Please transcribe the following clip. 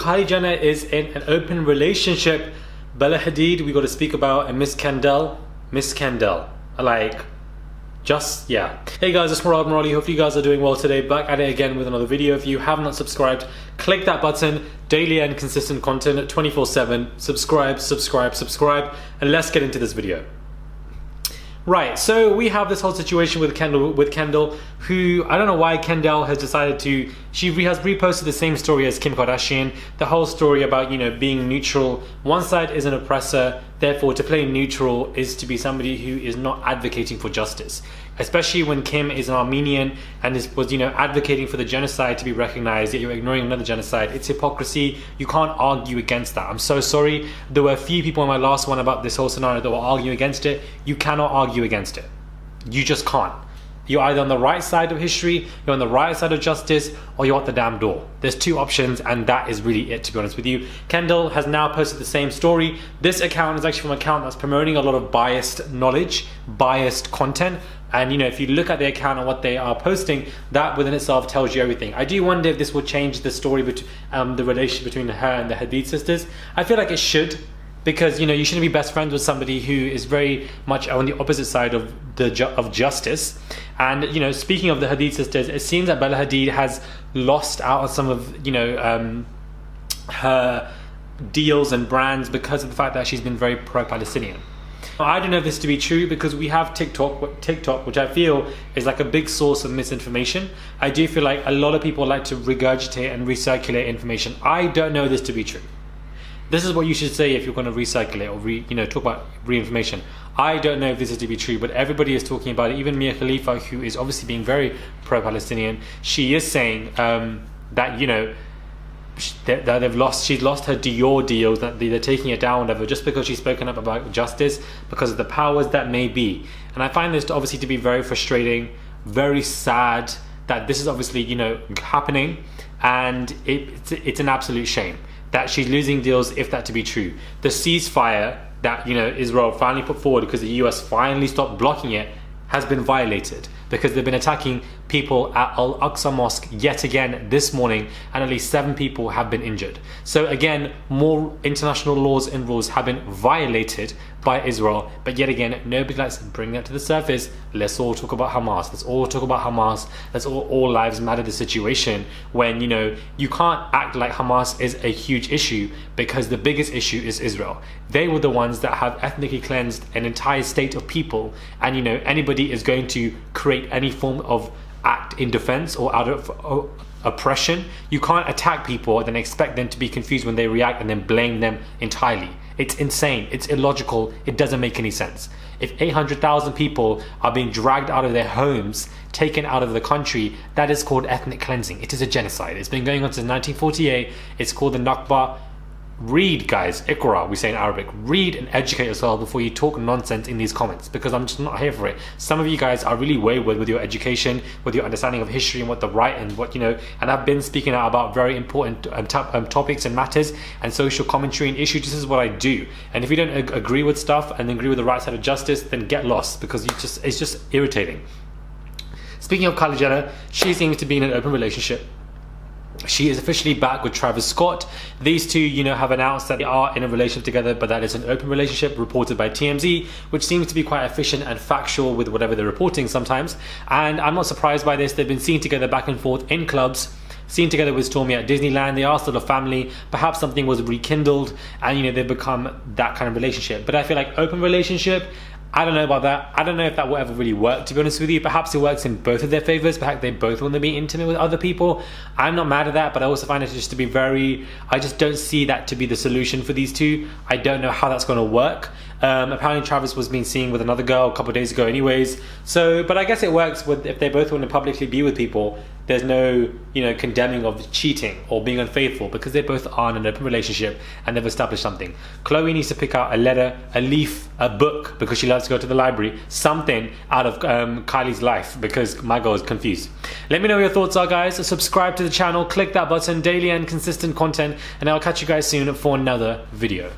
Kylie Jenner is in an open relationship. Bella Hadid, we got to speak about, and Miss Kendall. Like, just, yeah. Hey guys, it's Morali. Hopefully you guys are doing well today. Back at it again with another video. If you have not subscribed, click that button. Daily and consistent content 24/7. Subscribe, and let's get into this video. Right, so we have this whole situation with Kendall, who, I don't know why Kendall has decided to, she has reposted the same story as Kim Kardashian, the whole story about, you know, being neutral. One side is an oppressor, therefore to play neutral is to be somebody who is not advocating for justice. Especially when Kim is an Armenian and was, you know, advocating for the genocide to be recognized, yet you're ignoring another genocide. It's hypocrisy. You can't argue against that. I'm so sorry. There were a few people in my last one about this whole scenario that were arguing against it. You cannot argue against it. You just can't. You're either on the right side of history, you're on the right side of justice, or you're at the damn door. There's two options, and that is really it, to be honest with you. Kendall has now posted the same story. This account is actually from an account that's promoting a lot of biased knowledge, biased content. And you know, if you look at the account and what they are posting, that within itself tells you everything. I do wonder if this will change the story between the relationship between her and the Hadid sisters. I feel like it should, because you know, you shouldn't be best friends with somebody who is very much on the opposite side of justice. And you know, speaking of the Hadid sisters, it seems that Bella Hadid has lost out on some of, you know, her deals and brands because of the fact that she's been very pro-Palestinian. I don't know if this to be true, because we have TikTok, which I feel is like a big source of misinformation. I do feel like a lot of people like to regurgitate and recirculate information. I don't know this to be true. This is what you should say if you're going to recirculate or talk about re-information. I don't know if this is to be true, but everybody is talking about it. Even Mia Khalifa, who is obviously being very pro-Palestinian, she is saying that, you know, she's lost her Dior deals, that they're taking it down, whatever, just because she's spoken up about justice, because of the powers that may be. And I find this obviously to be very frustrating, very sad that this is obviously, you know, happening, and it's an absolute shame that she's losing deals, if that to be true. The ceasefire that, you know, Israel finally put forward because the US finally stopped blocking it has been violated, because they've been attacking people at Al-Aqsa Mosque yet again this morning, and at least 7 people have been injured. So again, more international laws and rules have been violated by Israel, but yet again, nobody likes to bring that to the surface. Let's all talk about Hamas. Let's all talk about Hamas. Let's all lives matter the situation, when, you know, you can't act like Hamas is a huge issue, because the biggest issue is Israel. They were the ones that have ethnically cleansed an entire state of people, and you know, anybody is going to create any form of act in defense or out of oppression. You can't attack people and then expect them to be confused when they react and then blame them entirely. It's insane. It's illogical. It doesn't make any sense. If 800,000 people are being dragged out of their homes, taken out of the country, that is called ethnic cleansing. It is a genocide. It's been going on since 1948. It's called the Nakba. Read, guys, Iqra, we say in Arabic. Read and educate yourself before you talk nonsense in these comments, because I'm just not here for it. Some of you guys are really wayward with your education, with your understanding of history and what the right and what, you know, and I've been speaking out about very important topics and matters and social commentary and issues. This is what I do. And if you don't agree with stuff and agree with the right side of justice, then get lost, because it's just irritating. Speaking of Kylie Jenner, she seems to be in an open relationship. She is officially back with Travis Scott. These two, you know, have announced that they are in a relationship together, but that is an open relationship, reported by TMZ, which seems to be quite efficient and factual with whatever they're reporting sometimes. And I'm not surprised by this. They've been seen together back and forth in clubs, seen together with Stormi at Disneyland. They are still a family. Perhaps something was rekindled, and you know, they've become that kind of relationship. But I feel like open relationship, I don't know about that. I don't know if that will ever really work, to be honest with you. Perhaps it works in both of their favors. Perhaps they both want to be intimate with other people. I'm not mad at that, but I also find it just to be I just don't see that to be the solution for these two. I don't know how that's going to work. Apparently Travis was being seen with another girl a couple of days ago anyways. So, but I guess it works with, if they both want to publicly be with people, there's no, you know, condemning of cheating or being unfaithful, because they both are in an open relationship and they've established something. Chloe needs to pick out a letter, a leaf, a book, because she loves to go to the library, something out of Kylie's life, because my girl is confused. Let me know what your thoughts are, guys. Subscribe to the channel, click that button, daily and consistent content, and I'll catch you guys soon for another video.